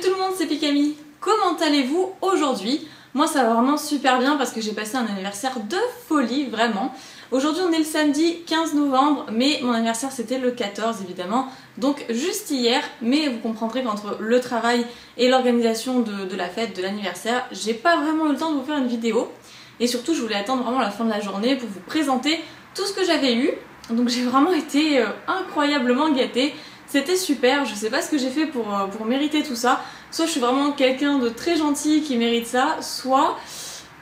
tout le monde, c'est Pikami. Comment allez-vous aujourd'hui? Moi ça va vraiment super bien parce que j'ai passé un anniversaire de folie, vraiment. Aujourd'hui on est le samedi 15 novembre, mais mon anniversaire c'était le 14 évidemment, donc juste hier, mais vous comprendrez qu'entre le travail et l'organisation de la fête, de l'anniversaire, j'ai pas vraiment eu le temps de vous faire une vidéo. Et surtout je voulais attendre vraiment la fin de la journée pour vous présenter tout ce que j'avais eu. Donc j'ai vraiment été incroyablement gâtée. C'était super, je sais pas ce que j'ai fait pour mériter tout ça. Soit je suis vraiment quelqu'un de très gentil qui mérite ça, soit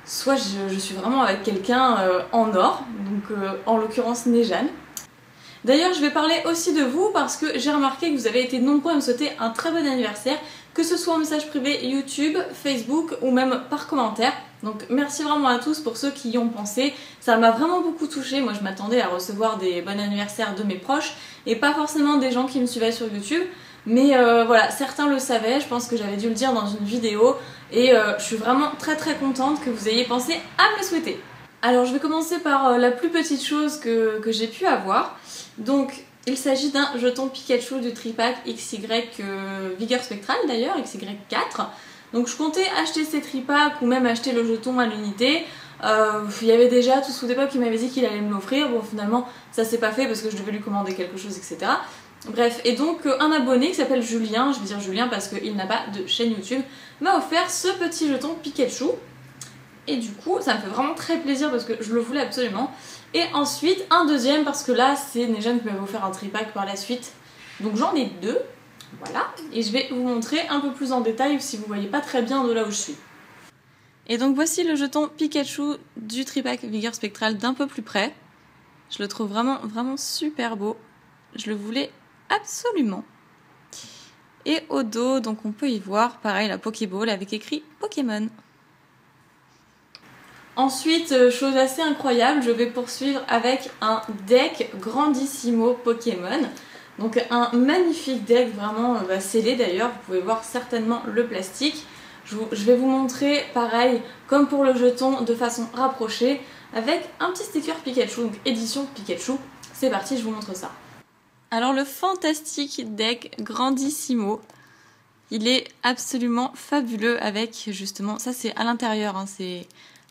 je suis vraiment avec quelqu'un en or, donc en l'occurrence Nejane. D'ailleurs je vais parler aussi de vous parce que j'ai remarqué que vous avez été nombreux à me souhaiter un très bon anniversaire, que ce soit en message privé YouTube, Facebook ou même par commentaire. Donc merci vraiment à tous pour ceux qui y ont pensé, ça m'a vraiment beaucoup touchée. Moi je m'attendais à recevoir des bons anniversaires de mes proches et pas forcément des gens qui me suivaient sur YouTube. Mais voilà, certains le savaient, je pense que j'avais dû le dire dans une vidéo et je suis vraiment très contente que vous ayez pensé à me le souhaiter. Alors je vais commencer par la plus petite chose que j'ai pu avoir. Donc il s'agit d'un jeton Pikachu du tripack XY Vigueur Spectrale d'ailleurs, XY4. Donc je comptais acheter ces tripacks ou même acheter le jeton à l'unité. Il y avait déjà tout sous d'époque qui m'avait dit qu'il allait me l'offrir. Bon finalement ça s'est pas fait parce que je devais lui commander quelque chose, etc. Bref, et donc un abonné qui s'appelle Julien, je vais dire Julien parce qu'il n'a pas de chaîne YouTube, m'a offert ce petit jeton Pikachu. Et du coup ça me fait vraiment très plaisir parce que je le voulais absolument. Et ensuite un deuxième parce que là c'est Nejane qui m'avait offert un tripack par la suite. Donc j'en ai deux, voilà. Et je vais vous montrer un peu plus en détail si vous voyez pas très bien de là où je suis. Et donc voici le jeton Pikachu du tripack Vigueur Spectrale d'un peu plus près. Je le trouve vraiment super beau. Je le voulais absolument. Et au dos, donc on peut y voir, pareil, la Pokéball avec écrit Pokémon. Ensuite, chose assez incroyable, je vais poursuivre avec un deck Grandissimo Pokémon. Donc un magnifique deck, vraiment scellé d'ailleurs, vous pouvez voir certainement le plastique. Je vais vous montrer, pareil, comme pour le jeton, de façon rapprochée, avec un petit sticker Pikachu, donc édition Pikachu. C'est parti, je vous montre ça. Alors le fantastique deck Grandissimo, il est absolument fabuleux avec justement, ça c'est à l'intérieur, hein, c'est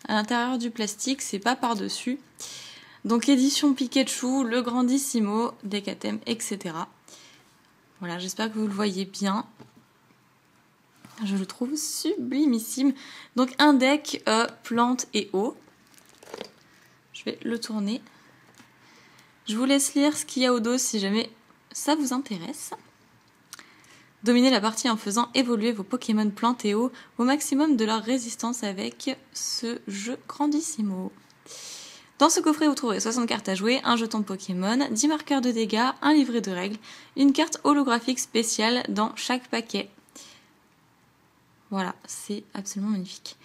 à l'intérieur du plastique, c'est pas par-dessus. Donc édition Pikachu, le Grandissimo, deck à thème, etc. Voilà, j'espère que vous le voyez bien. Je le trouve sublimissime. Donc un deck plante et eau. Je vais le tourner. Je vous laisse lire ce qu'il y a au dos si jamais ça vous intéresse. Dominez la partie en faisant évoluer vos Pokémon plantes et eau au maximum de leur résistance avec ce jeu Grandissimo. Dans ce coffret, vous trouverez 60 cartes à jouer, un jeton Pokémon, 10 marqueurs de dégâts, un livret de règles, une carte holographique spéciale dans chaque paquet. Voilà, c'est absolument magnifique.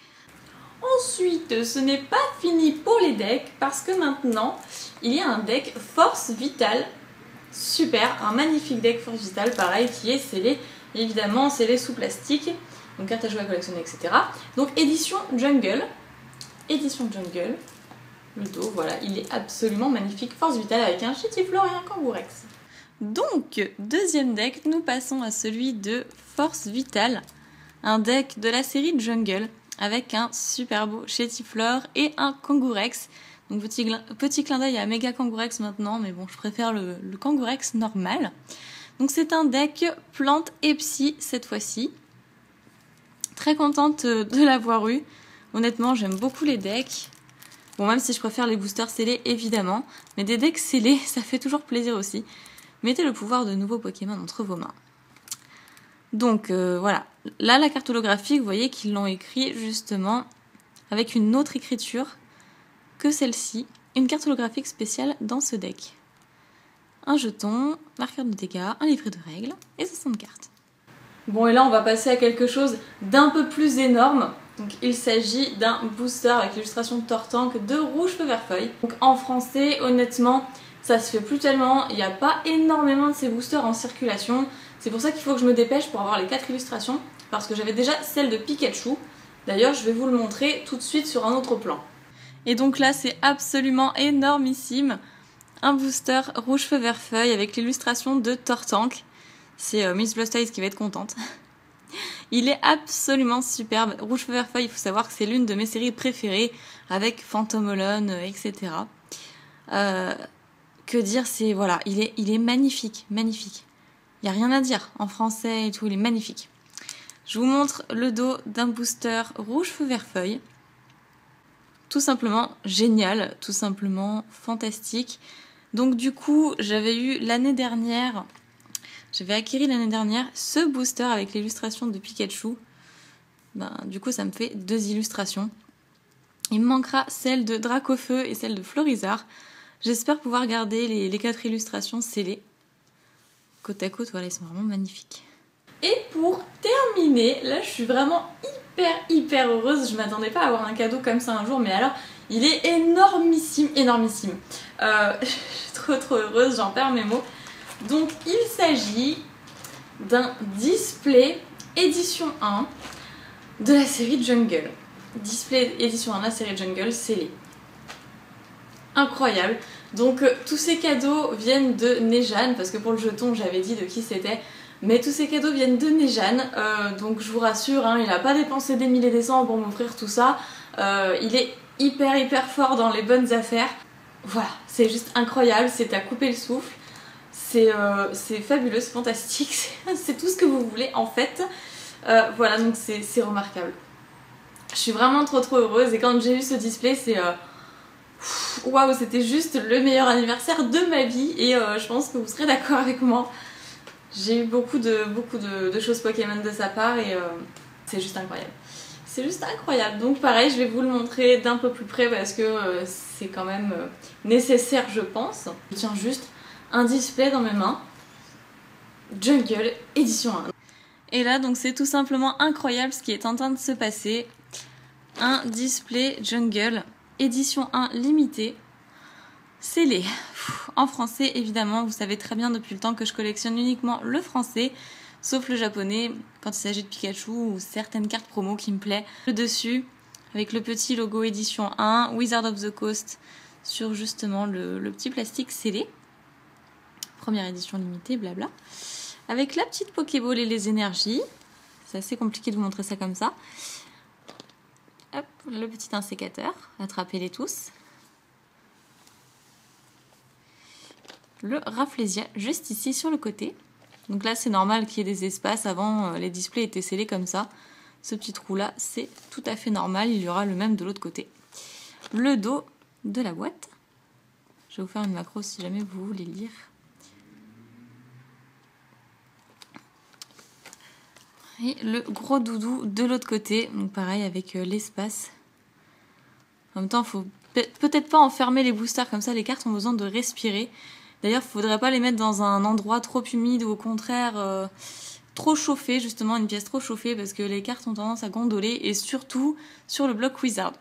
Ensuite, ce n'est pas fini pour les decks parce que maintenant, il y a un deck Force Vitale. Super, un magnifique deck Force Vitale, pareil, qui est scellé, évidemment scellé sous plastique. Donc carte à jouer, à collectionner, etc. Donc édition Jungle. Édition Jungle. Le dos, voilà, il est absolument magnifique. Force Vitale avec un Chétiflore et un Kangourex. Donc, deuxième deck, nous passons à celui de Force Vitale. Un deck de la série Jungle avec un super beau Chétiflore et un Kangourex. Donc petit clin d'œil à Méga Kangourex maintenant, mais bon, je préfère le Kangourex normal. Donc c'est un deck plante et psy cette fois-ci. Très contente de l'avoir eu. Honnêtement, j'aime beaucoup les decks. Bon, même si je préfère les boosters scellés, évidemment. Mais des decks scellés, ça fait toujours plaisir aussi. Mettez le pouvoir de nouveaux Pokémon entre vos mains. Donc voilà. Là, la carte holographique, vous voyez qu'ils l'ont écrit justement avec une autre écriture que celle-ci. Une carte holographique spéciale dans ce deck. Un jeton, marqueur de dégâts, un livret de règles et 60 cartes. Bon, et là, on va passer à quelque chose d'un peu plus énorme. Donc il s'agit d'un booster avec l'illustration de Tortank de Rouge Feu Vert Feuille. Donc en français, honnêtement, ça se fait plus tellement. Il n'y a pas énormément de ces boosters en circulation. C'est pour ça qu'il faut que je me dépêche pour avoir les 4 illustrations. Parce que j'avais déjà celle de Pikachu. D'ailleurs, je vais vous le montrer tout de suite sur un autre plan. Et donc là, c'est absolument énormissime. Un booster Rouge Feu Vert Feuille avec l'illustration de Tortank. C'est Miss Blastoise qui va être contente. Il est absolument superbe. Rouge Feu Vert Feuille, il faut savoir que c'est l'une de mes séries préférées avec Phantom Alone, etc. Que dire, c'est voilà, il est magnifique, magnifique. Il n'y a rien à dire en français et tout, il est magnifique. Je vous montre le dos d'un booster Rouge Feu Vert Feuille. Tout simplement génial, tout simplement fantastique. Donc du coup, j'avais acquis l'année dernière ce booster avec l'illustration de Pikachu. Du coup, ça me fait 2 illustrations. Il me manquera celle de Dracofeu et celle de Florizard. J'espère pouvoir garder les 4 illustrations scellées. Côte à côte, voilà, ils sont vraiment magnifiques. Et pour terminer, là je suis vraiment hyper heureuse. Je m'attendais pas à avoir un cadeau comme ça un jour, mais alors il est énormissime. Je suis trop heureuse, j'en perds mes mots. Donc il s'agit d'un display édition 1 de la série Jungle. Display édition 1 de la série Jungle scellé. Incroyable. Donc tous ces cadeaux viennent de Nejane, parce que pour le jeton j'avais dit de qui c'était. Mais tous ces cadeaux viennent de Nejane, donc je vous rassure, hein, il n'a pas dépensé des milliers et des cents pour m'offrir tout ça. Il est hyper fort dans les bonnes affaires. Voilà, c'est juste incroyable, c'est à couper le souffle. C'est fabuleux, c'est fantastique, c'est tout ce que vous voulez en fait. Voilà, donc c'est remarquable. Je suis vraiment trop heureuse et quand j'ai eu ce display, c'est... Waouh, c'était juste le meilleur anniversaire de ma vie et je pense que vous serez d'accord avec moi. J'ai eu beaucoup de choses Pokémon de sa part et c'est juste incroyable. C'est juste incroyable. Donc pareil, je vais vous le montrer d'un peu plus près parce que c'est quand même nécessaire, je pense. Je tiens juste un display dans mes mains. Jungle édition 1. Et là, donc c'est tout simplement incroyable ce qui est en train de se passer. Un display Jungle édition 1 limitée. Scellé. En français, évidemment, vous savez très bien depuis le temps que je collectionne uniquement le français, sauf le japonais, quand il s'agit de Pikachu ou certaines cartes promo qui me plaisent. Le dessus, avec le petit logo édition 1, Wizard of the Coast, sur justement le petit plastique scellé. Première édition limitée, blabla. Avec la petite Pokéball et les énergies. C'est assez compliqué de vous montrer ça comme ça. Hop, le petit insécateur, attrapez-les tous. Le Rafflesia juste ici sur le côté. Donc là c'est normal qu'il y ait des espaces, avant les displays étaient scellés comme ça. Ce petit trou là c'est tout à fait normal, il y aura le même de l'autre côté. Le dos de la boîte. Je vais vous faire une macro si jamais vous voulez lire. Et le gros doudou de l'autre côté, donc pareil avec l'espace. En même temps il faut peut-être pas enfermer les boosters comme ça, les cartes ont besoin de respirer. D'ailleurs, il ne faudrait pas les mettre dans un endroit trop humide ou au contraire trop chauffé, justement une pièce trop chauffée parce que les cartes ont tendance à gondoler et surtout sur le bloc Wizard.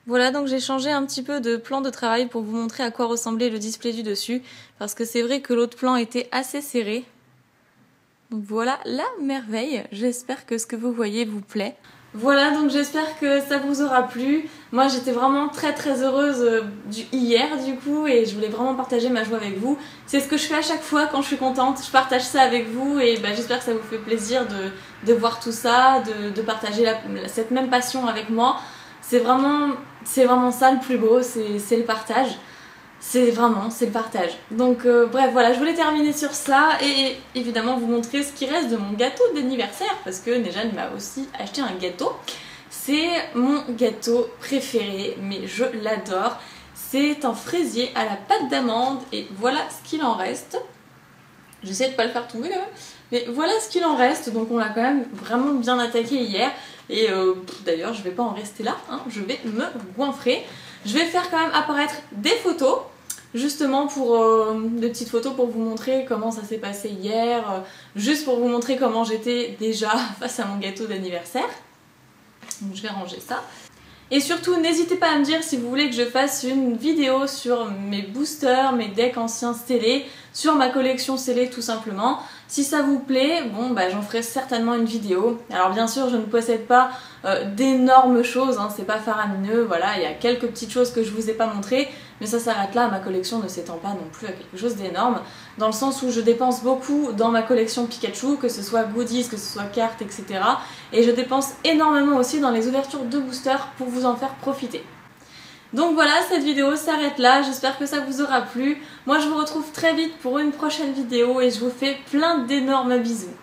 Voilà, donc j'ai changé un petit peu de plan de travail pour vous montrer à quoi ressemblait le display du dessus parce que c'est vrai que l'autre plan était assez serré. Donc voilà la merveille, j'espère que ce que vous voyez vous plaît. Voilà, donc j'espère que ça vous aura plu. Moi j'étais vraiment très heureuse hier du coup et je voulais vraiment partager ma joie avec vous. C'est ce que je fais à chaque fois quand je suis contente, je partage ça avec vous et j'espère que ça vous fait plaisir de voir tout ça, de partager cette même passion avec moi. C'est vraiment ça le plus beau, c'est le partage. C'est le partage. Donc bref, voilà, je voulais terminer sur ça et évidemment vous montrer ce qui reste de mon gâteau d'anniversaire parce que Nejane m'a aussi acheté un gâteau. C'est mon gâteau préféré, mais je l'adore. C'est un fraisier à la pâte d'amande et voilà ce qu'il en reste. J'essaie de pas le faire tomber quand même, mais voilà ce qu'il en reste. Donc on l'a quand même vraiment bien attaqué hier et d'ailleurs je vais pas en rester là, hein, je vais me goinfrer. Je vais faire quand même apparaître des photos, justement pour des petites photos pour vous montrer comment ça s'est passé hier, juste pour vous montrer comment j'étais déjà face à mon gâteau d'anniversaire. Donc je vais ranger ça. Et surtout, n'hésitez pas à me dire si vous voulez que je fasse une vidéo sur mes boosters, mes decks anciens scellés, sur ma collection scellée tout simplement. Si ça vous plaît, bon j'en ferai certainement une vidéo. Alors bien sûr, je ne possède pas d'énormes choses, hein, c'est pas faramineux, voilà, il y a quelques petites choses que je vous ai pas montrées, mais ça s'arrête là, ma collection ne s'étend pas non plus à quelque chose d'énorme, dans le sens où je dépense beaucoup dans ma collection Pikachu, que ce soit goodies, que ce soit cartes, etc. Et je dépense énormément aussi dans les ouvertures de boosters pour vous en faire profiter. Donc voilà, cette vidéo s'arrête là, j'espère que ça vous aura plu. Moi je vous retrouve très vite pour une prochaine vidéo et je vous fais plein d'énormes bisous.